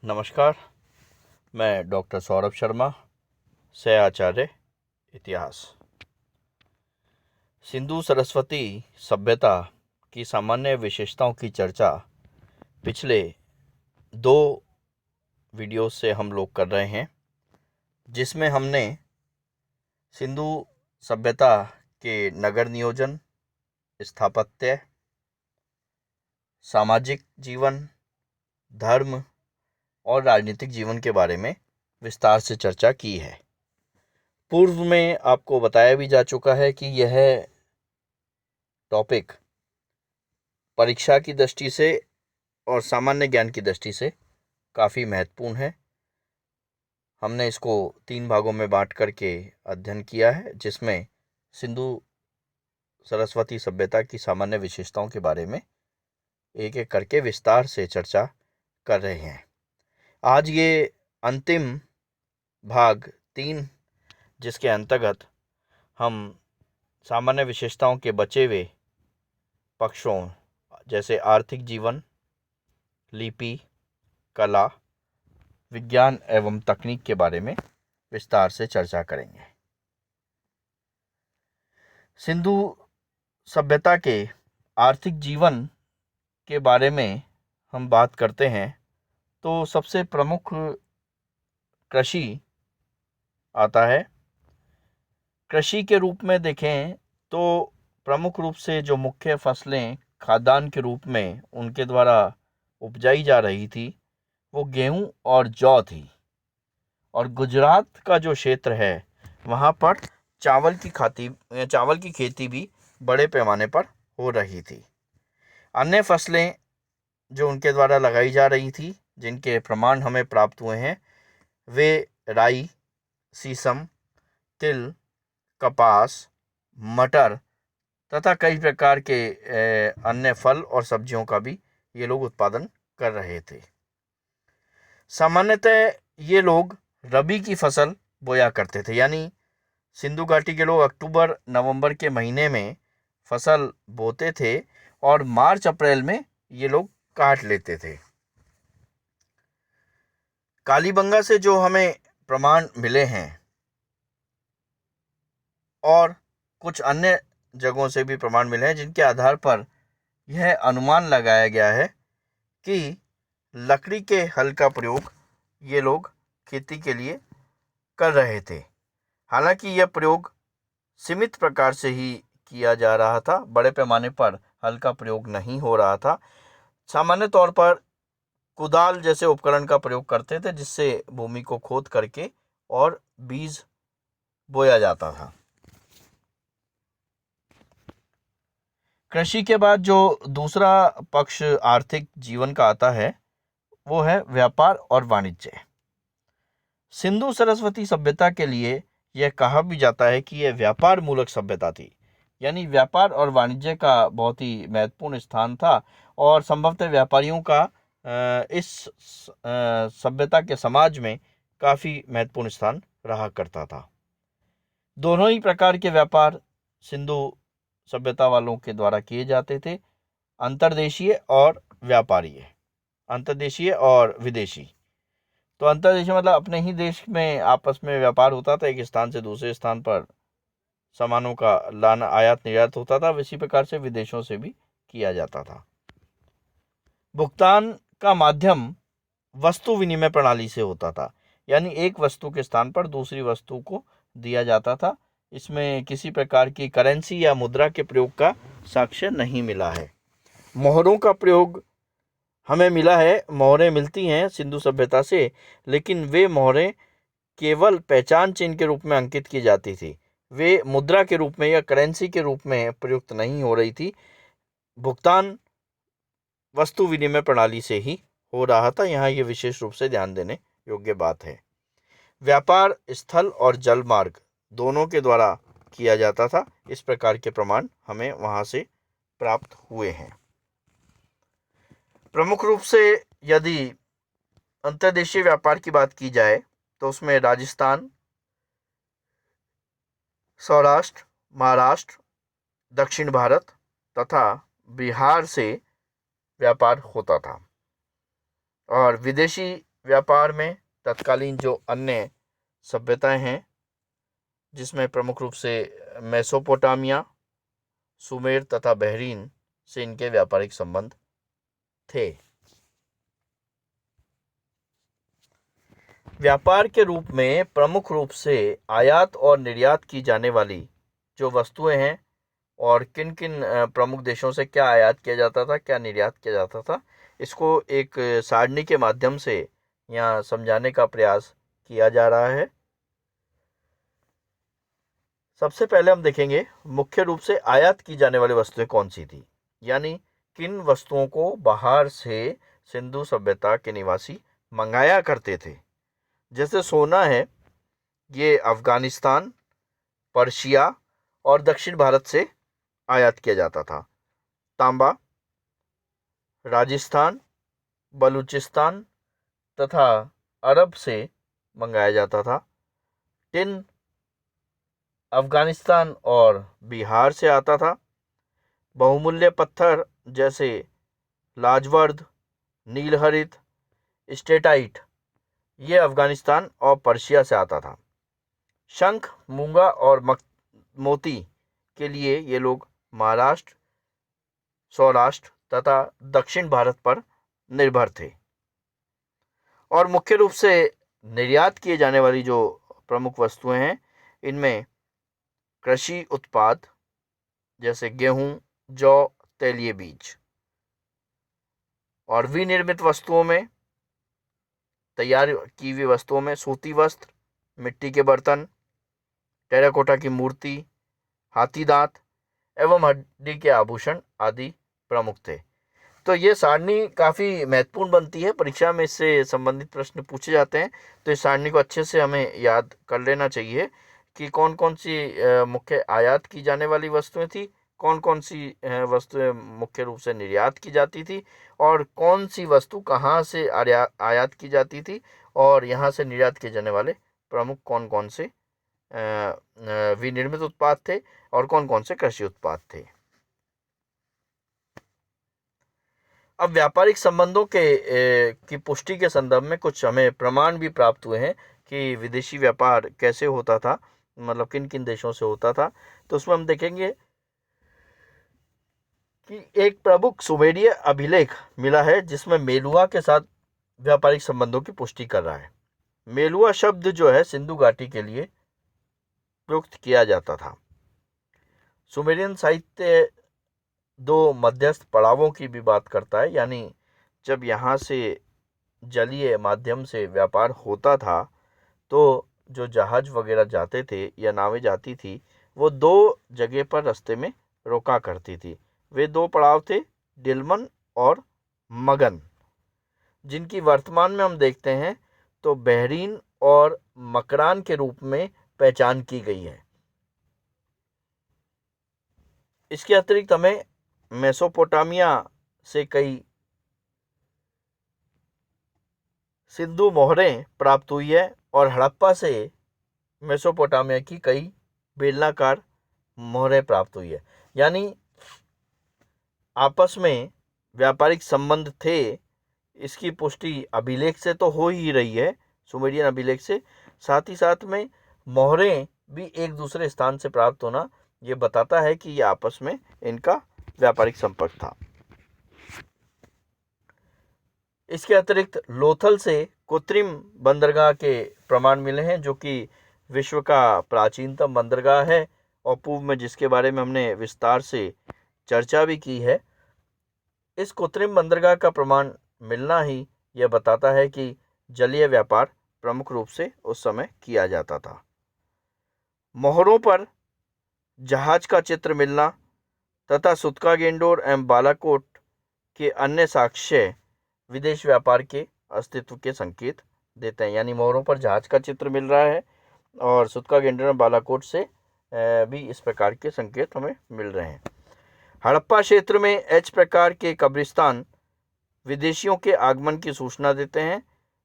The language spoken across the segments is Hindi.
नमस्कार। मैं डॉक्टर सौरभ शर्मा, सह आचार्य इतिहास। सिंधु सरस्वती सभ्यता की सामान्य विशेषताओं की चर्चा पिछले 2 वीडियो से हम लोग कर रहे हैं, जिसमें हमने सिंधु सभ्यता के नगर नियोजन, स्थापत्य, सामाजिक जीवन, धर्म और राजनीतिक जीवन के बारे में विस्तार से चर्चा की है। पूर्व में आपको बताया भी जा चुका है कि यह टॉपिक परीक्षा की दृष्टि से और सामान्य ज्ञान की दृष्टि से काफ़ी महत्वपूर्ण है। हमने इसको 3 भागों में बांट करके अध्ययन किया है, जिसमें सिंधु सरस्वती सभ्यता की सामान्य विशेषताओं के बारे में एक एक करके विस्तार से चर्चा कर रहे हैं। आज ये अंतिम भाग 3, जिसके अंतर्गत हम सामान्य विशेषताओं के बचे हुए पक्षों जैसे आर्थिक जीवन, लिपि, कला, विज्ञान एवं तकनीक के बारे में विस्तार से चर्चा करेंगे। सिंधु सभ्यता के आर्थिक जीवन के बारे में हम बात करते हैं तो सबसे प्रमुख कृषि आता है। कृषि के रूप में देखें तो प्रमुख रूप से जो मुख्य फसलें खाद्यान्न के रूप में उनके द्वारा उपजाई जा रही थी वो गेहूं और जौ थी। और गुजरात का जो क्षेत्र है वहाँ पर चावल की खेती भी बड़े पैमाने पर हो रही थी। अन्य फसलें जो उनके द्वारा लगाई जा रही थी, जिनके प्रमाण हमें प्राप्त हुए हैं, वे राई, सीसम, तिल, कपास, मटर तथा कई प्रकार के अन्य फल और सब्जियों का भी ये लोग उत्पादन कर रहे थे। सामान्यतः ये लोग रबी की फसल बोया करते थे, यानी सिंधु घाटी के लोग अक्टूबर नवंबर के महीने में फसल बोते थे और मार्च अप्रैल में ये लोग काट लेते थे। कालीबंगा से जो हमें प्रमाण मिले हैं और कुछ अन्य जगहों से भी प्रमाण मिले हैं, जिनके आधार पर यह अनुमान लगाया गया है कि लकड़ी के हल का प्रयोग ये लोग खेती के लिए कर रहे थे। हालांकि यह प्रयोग सीमित प्रकार से ही किया जा रहा था, बड़े पैमाने पर हल का प्रयोग नहीं हो रहा था। सामान्य तौर पर कुदाल जैसे उपकरण का प्रयोग करते थे, जिससे भूमि को खोद करके और बीज बोया जाता था। कृषि के बाद जो दूसरा पक्ष आर्थिक जीवन का आता है वो है व्यापार और वाणिज्य। सिंधु सरस्वती सभ्यता के लिए यह कहा भी जाता है कि यह व्यापार मूलक सभ्यता थी, यानी व्यापार और वाणिज्य का बहुत ही महत्वपूर्ण स्थान था और संभवतः व्यापारियों का इस सभ्यता के समाज में काफ़ी महत्वपूर्ण स्थान रहा करता था। दोनों ही प्रकार के व्यापार सिंधु सभ्यता वालों के द्वारा किए जाते थे, अंतर्देशीय और व्यापारीय, अंतर्देशीय और विदेशी। तो अंतर्देशीय मतलब अपने ही देश में आपस में व्यापार होता था, एक स्थान से दूसरे स्थान पर सामानों का लाना आयात निर्यात होता था। इसी प्रकार से विदेशों से भी किया जाता था। भुगतान का माध्यम वस्तु विनिमय प्रणाली से होता था, यानी एक वस्तु के स्थान पर दूसरी वस्तु को दिया जाता था। इसमें किसी प्रकार की करेंसी या मुद्रा के प्रयोग का साक्ष्य नहीं मिला है। मोहरों का प्रयोग हमें मिला है, मोहरें मिलती हैं सिंधु सभ्यता से, लेकिन वे मोहरें केवल पहचान चिन्ह के रूप में अंकित की जाती थी। वे मुद्रा के रूप में या करेंसी के रूप में प्रयुक्त नहीं हो रही थी। भुगतान वस्तु विनिमय प्रणाली से ही हो रहा था। यहाँ ये विशेष रूप से ध्यान देने योग्य बात है। व्यापार स्थल और जल मार्ग दोनों के द्वारा किया जाता था। इस प्रकार के प्रमाण हमें वहाँ से प्राप्त हुए हैं। प्रमुख रूप से यदि अंतर्देशीय व्यापार की बात की जाए तो उसमें राजस्थान, सौराष्ट्र, महाराष्ट्र, दक्षिण भारत तथा बिहार से व्यापार होता था। और विदेशी व्यापार में तत्कालीन जो अन्य सभ्यताएं हैं, जिसमें प्रमुख रूप से मेसोपोटामिया, सुमेर तथा बहरीन से इनके व्यापारिक संबंध थे। व्यापार के रूप में प्रमुख रूप से आयात और निर्यात की जाने वाली जो वस्तुएं हैं, और किन किन प्रमुख देशों से क्या आयात किया जाता था, क्या निर्यात किया जाता था, इसको एक सारणी के माध्यम से यहाँ समझाने का प्रयास किया जा रहा है। सबसे पहले हम देखेंगे मुख्य रूप से आयात की जाने वाली वस्तुएं कौन सी थी, यानी किन वस्तुओं को बाहर से सिंधु सभ्यता के निवासी मंगाया करते थे। जैसे सोना है, ये अफगानिस्तान, पर्शिया और दक्षिण भारत से आयात किया जाता था। तांबा राजस्थान, बलूचिस्तान तथा अरब से मंगाया जाता था। टिन अफगानिस्तान और बिहार से आता था। बहुमूल्य पत्थर जैसे लाजवर्द, नीलहरित, स्टेटाइट, ये अफगानिस्तान और पर्शिया से आता था। शंख, मूंगा और मोती के लिए ये लोग महाराष्ट्र, सौराष्ट्र तथा दक्षिण भारत पर निर्भर थे। और मुख्य रूप से निर्यात किए जाने वाली जो प्रमुख वस्तुएं हैं, इनमें कृषि उत्पाद जैसे गेहूं, जौ, तेलीय बीज, और विनिर्मित वस्तुओं में, तैयार की हुई वस्तुओं में सूती वस्त्र, मिट्टी के बर्तन, टेराकोटा की मूर्ति, हाथी दांत एवं हड्डी के आभूषण आदि प्रमुख थे। तो ये सारणी काफ़ी महत्वपूर्ण बनती है, परीक्षा में इससे संबंधित प्रश्न पूछे जाते हैं। तो इस सारणी को अच्छे से हमें याद कर लेना चाहिए कि कौन कौन सी मुख्य आयात की जाने वाली वस्तुएं थी, कौन कौन सी वस्तुएं मुख्य रूप से निर्यात की जाती थी, और कौन सी वस्तु कहाँ से आयात की जाती थी, और यहाँ से निर्यात किए जाने वाले प्रमुख कौन कौन से विनिर्मित उत्पाद थे और कौन कौन से कृषि उत्पाद थे। अब व्यापारिक संबंधों की पुष्टि के संदर्भ में कुछ हमें प्रमाण भी प्राप्त हुए हैं कि विदेशी व्यापार कैसे होता था, मतलब किन किन देशों से होता था। तो उसमें हम देखेंगे कि एक प्रमुख सुमेरीय अभिलेख मिला है जिसमें मेलुआ के साथ व्यापारिक संबंधों की पुष्टि कर रहा है। मेलुआ शब्द जो है सिंधु घाटी के लिए प्रयुक्त किया जाता था। सुमेरियन साहित्य दो मध्यस्थ पड़ावों की भी बात करता है, यानी जब यहाँ से जलीय माध्यम से व्यापार होता था तो जो जहाज वगैरह जाते थे या नावें जाती थी, वो दो जगह पर रास्ते में रोका करती थी। वे दो पड़ाव थे, डिलमन और मगन, जिनकी वर्तमान में हम देखते हैं तो बहरीन और मकरान के रूप में पहचान की गई है। इसके अतिरिक्त हमें मेसोपोटामिया से कई सिंधु मोहरें प्राप्त हुई है और हड़प्पा से मेसोपोटामिया की कई बेलनाकार मोहरें प्राप्त हुई है। यानी आपस में व्यापारिक संबंध थे, इसकी पुष्टि अभिलेख से तो हो ही रही है, सुमेरियन अभिलेख से। साथ ही साथ में मोहरें भी एक दूसरे स्थान से प्राप्त होना ये बताता है कि ये आपस में इनका व्यापारिक संपर्क था। इसके अतिरिक्त लोथल से कृत्रिम बंदरगाह के प्रमाण मिले हैं, जो कि विश्व का प्राचीनतम बंदरगाह है और पूर्व में जिसके बारे में हमने विस्तार से चर्चा भी की है। इस कृत्रिम बंदरगाह का प्रमाण मिलना ही यह बताता है कि जलीय व्यापार प्रमुख रूप से उस समय किया जाता था। मोहरों पर जहाज का चित्र मिलना तथा सुतका गेंडोर एवं बालाकोट के अन्य साक्ष्य विदेश व्यापार के अस्तित्व के संकेत देते हैं। यानी मोहरों पर जहाज का चित्र मिल रहा है और सुतका गेंडोर और बालाकोट से भी इस प्रकार के संकेत हमें मिल रहे हैं। हड़प्पा क्षेत्र में एच प्रकार के कब्रिस्तान विदेशियों के आगमन की सूचना देते हैं,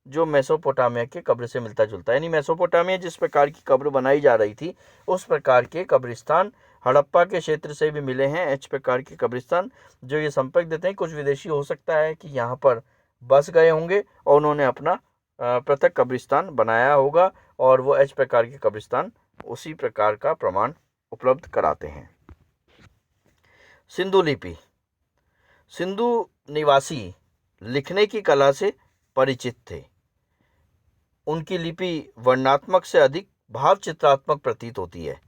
जो मेसोपोटामिया के कब्र से मिलता जुलता है। यानी मेसोपोटामिया जिस प्रकार की कब्र बनाई जा रही थी, उस प्रकार के कब्रिस्तान हड़प्पा के क्षेत्र से भी मिले हैं, एच प्रकार के कब्रिस्तान, जो ये संपर्क देते हैं कुछ विदेशी हो सकता है कि यहाँ पर बस गए होंगे और उन्होंने अपना पृथक कब्रिस्तान बनाया होगा और वो एच प्रकार के कब्रिस्तान उसी प्रकार का प्रमाण उपलब्ध कराते हैं। सिंधु लिपि। सिंधु निवासी लिखने की कला से परिचित थे। उनकी लिपि वर्णनात्मक से अधिक भाव चित्रात्मक प्रतीत होती है,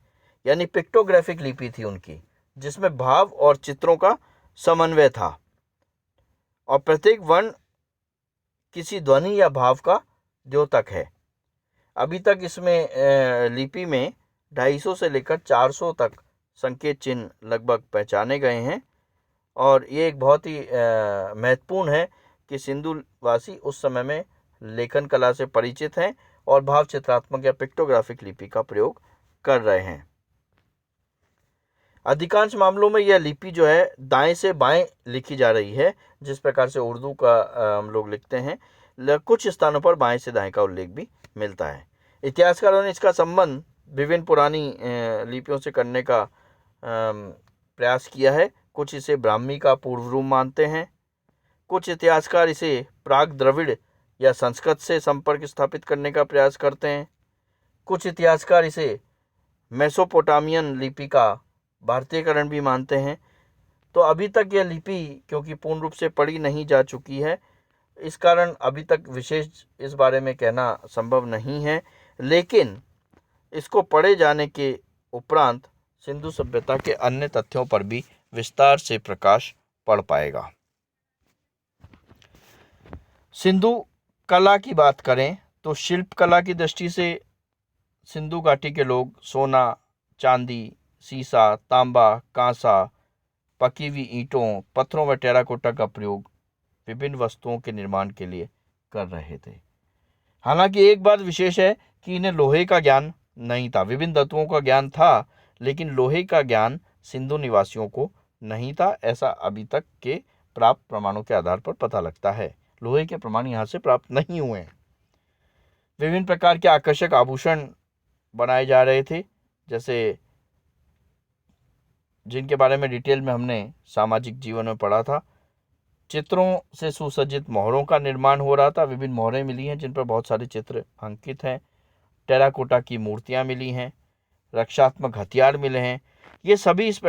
यानी पिक्टोग्राफिक लिपि थी उनकी, जिसमें भाव और चित्रों का समन्वय था और प्रत्येक वर्ण किसी ध्वनि या भाव का द्योतक है। अभी तक इसमें लिपि में 250 से लेकर 400 तक संकेत चिन्ह लगभग पहचाने गए हैं और ये एक बहुत ही महत्वपूर्ण है कि सिंधुवासी उस समय में लेखन कला से परिचित हैं और भाव चित्रात्मक या पिक्टोग्राफिक लिपि का प्रयोग कर रहे हैं। अधिकांश मामलों में यह लिपि जो है दाएं से बाएं लिखी जा रही है, जिस प्रकार से उर्दू का हम लोग लिखते हैं। कुछ स्थानों पर बाएं से दाएं का उल्लेख भी मिलता है। इतिहासकारों ने इसका संबंध विभिन्न पुरानी लिपियों से करने का प्रयास किया है। कुछ इसे ब्राह्मी का पूर्व रूप मानते हैं, कुछ इतिहासकार इसे प्राग द्रविड़ या संस्कृत से संपर्क स्थापित करने का प्रयास करते हैं, कुछ इतिहासकार इसे मेसोपोटामियन लिपि का भारतीयकरण भी मानते हैं। तो अभी तक यह लिपि क्योंकि पूर्ण रूप से पढ़ी नहीं जा चुकी है, इस कारण अभी तक विशेष इस बारे में कहना संभव नहीं है, लेकिन इसको पढ़े जाने के उपरांत सिंधु सभ्यता के अन्य तथ्यों पर भी विस्तार से प्रकाश पड़ पाएगा। सिंधु कला की बात करें तो शिल्प कला की दृष्टि से सिंधु घाटी के लोग सोना, चांदी, सीसा, तांबा, कांसा, पकी हुई ईंटों, पत्थरों व टेराकोटा का प्रयोग विभिन्न वस्तुओं के निर्माण के लिए कर रहे थे। हालांकि एक बात विशेष है कि इन्हें लोहे का ज्ञान नहीं था। विभिन्न धातुओं का ज्ञान था, लेकिन लोहे का ज्ञान सिंधु निवासियों को नहीं था। ऐसा अभी तक के प्राप्त प्रमाणों के आधार पर पता लगता है। लोहे के प्रमाण यहाँ से प्राप्त नहीं हुए हैं। विभिन्न प्रकार के आकर्षक आभूषण बनाए जा रहे थे, जैसे जिनके बारे में डिटेल में हमने सामाजिक जीवन में पढ़ा था। चित्रों से सुसज्जित मोहरों का निर्माण हो रहा था। विभिन्न मोहरें मिली हैं जिन पर बहुत सारे चित्र अंकित हैं। टेराकोटा की मूर्तियां मिली हैं, रक्षात्मक हथियार मिले हैं। ये सभी इस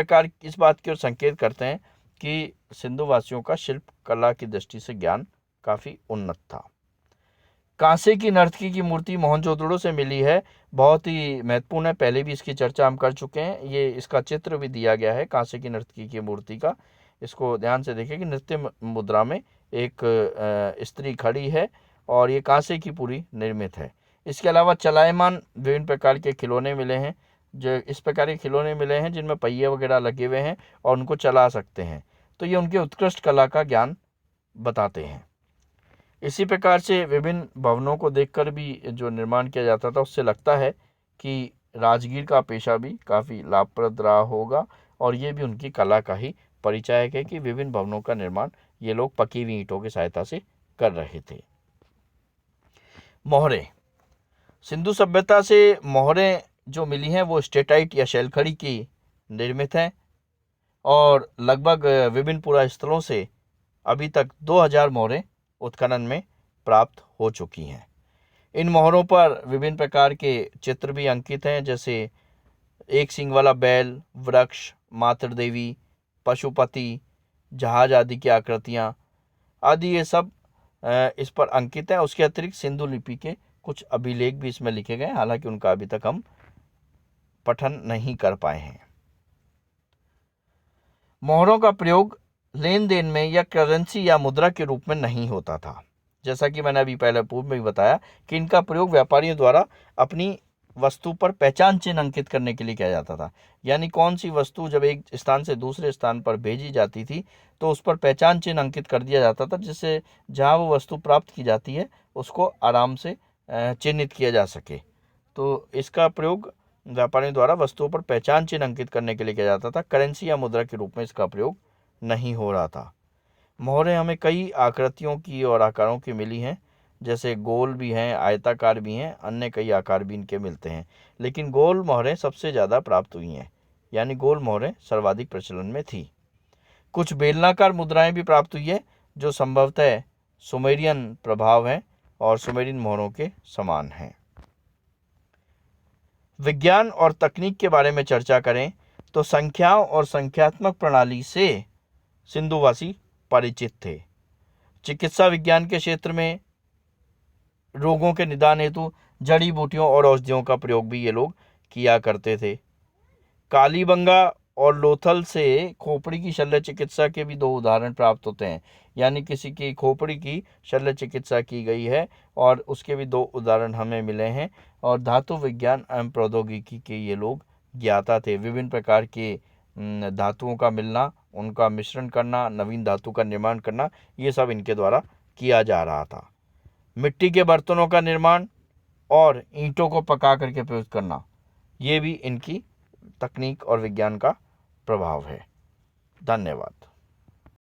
बात की ओर संकेत करते हैं कि सिंधुवासियों का शिल्प कला की दृष्टि से ज्ञान काफ़ी उन्नत था। कांसे की नर्तकी की मूर्ति मोहनजोदड़ो से मिली है, बहुत ही महत्वपूर्ण है। पहले भी इसकी चर्चा हम कर चुके हैं। ये इसका चित्र भी दिया गया है कांसे की नर्तकी की मूर्ति का। इसको ध्यान से देखें कि नृत्य मुद्रा में एक स्त्री खड़ी है और ये कांसे की पूरी निर्मित है। इसके अलावा चलायमान विभिन्न प्रकार के खिलौने मिले हैं, जो इस प्रकार के खिलौने मिले हैं जिनमें पहिए वगैरह लगे हुए हैं और उनको चला सकते हैं। तो ये उनके उत्कृष्ट कला का ज्ञान बताते हैं। इसी प्रकार से विभिन्न भवनों को देखकर भी जो निर्माण किया जाता था, उससे लगता है कि राजगीर का पेशा भी काफ़ी लाभप्रद रहा होगा और ये भी उनकी कला का ही परिचायक है कि विभिन्न भवनों का निर्माण ये लोग पकी हुई ईंटों की सहायता से कर रहे थे। मोहरें। सिंधु सभ्यता से मोहरें जो मिली हैं वो स्टेटाइट या शैलखड़ी की निर्मित हैं और लगभग विभिन्न पुरा स्थलों से अभी तक 2000 मोहरें उत्खनन में प्राप्त हो चुकी हैं। इन मोहरों पर विभिन्न प्रकार के चित्र भी अंकित हैं, जैसे एक सींग वाला बैल, वृक्ष, मातृ देवी, पशुपति, जहाज आदि की आकृतियाँ आदि ये सब इस पर अंकित है। उसके अतिरिक्त सिंधु लिपि के कुछ अभिलेख भी इसमें लिखे गए, हालांकि उनका अभी तक हम पठन नहीं कर पाए हैं। मोहरों का प्रयोग लेन देन में या करेंसी या मुद्रा के रूप में नहीं होता था। जैसा कि मैंने अभी पहले पूर्व में भी बताया कि इनका प्रयोग व्यापारियों द्वारा अपनी वस्तु पर पहचान चिन्ह अंकित करने के लिए किया जाता था। यानी कौन सी वस्तु जब एक स्थान से दूसरे स्थान पर भेजी जाती थी तो उस पर पहचान चिन्ह अंकित कर दिया जाता था, जिससे जहाँ वो वस्तु प्राप्त की जाती है उसको आराम से चिन्हित किया जा सके। तो इसका प्रयोग व्यापारियों द्वारा वस्तुओं पर पहचान चिन्ह अंकित करने के लिए किया जाता था। करेंसी या मुद्रा के रूप में इसका प्रयोग नहीं हो रहा था। मोहरें हमें कई आकृतियों की और आकारों की मिली हैं, जैसे गोल भी हैं, आयताकार भी हैं, अन्य कई आकार भी इनके मिलते हैं, लेकिन गोल मोहरें सबसे ज़्यादा प्राप्त हुई हैं, यानी गोल मोहरें सर्वाधिक प्रचलन में थी। कुछ बेलनाकार मुद्राएं भी प्राप्त हुई है, जो संभवतः सुमेरियन प्रभाव है और सुमेरियन मोहरों के समान हैं। विज्ञान और तकनीक के बारे में चर्चा करें तो संख्याओं और संख्यात्मक प्रणाली से सिंधुवासी परिचित थे। चिकित्सा विज्ञान के क्षेत्र में रोगों के निदान हेतु जड़ी बूटियों और औषधियों का प्रयोग भी ये लोग किया करते थे। कालीबंगा और लोथल से खोपड़ी की शल्य चिकित्सा के भी 2 उदाहरण प्राप्त होते हैं, यानी किसी की खोपड़ी की शल्य चिकित्सा की गई है और उसके भी 2 उदाहरण हमें मिले हैं। और धातु विज्ञान एवं प्रौद्योगिकी के ये लोग ज्ञाता थे। विभिन्न प्रकार के धातुओं का मिलना, उनका मिश्रण करना, नवीन धातु का निर्माण करना, ये सब इनके द्वारा किया जा रहा था। मिट्टी के बर्तनों का निर्माण और ईंटों को पका करके प्रयोग करना, ये भी इनकी तकनीक और विज्ञान का प्रभाव है। धन्यवाद।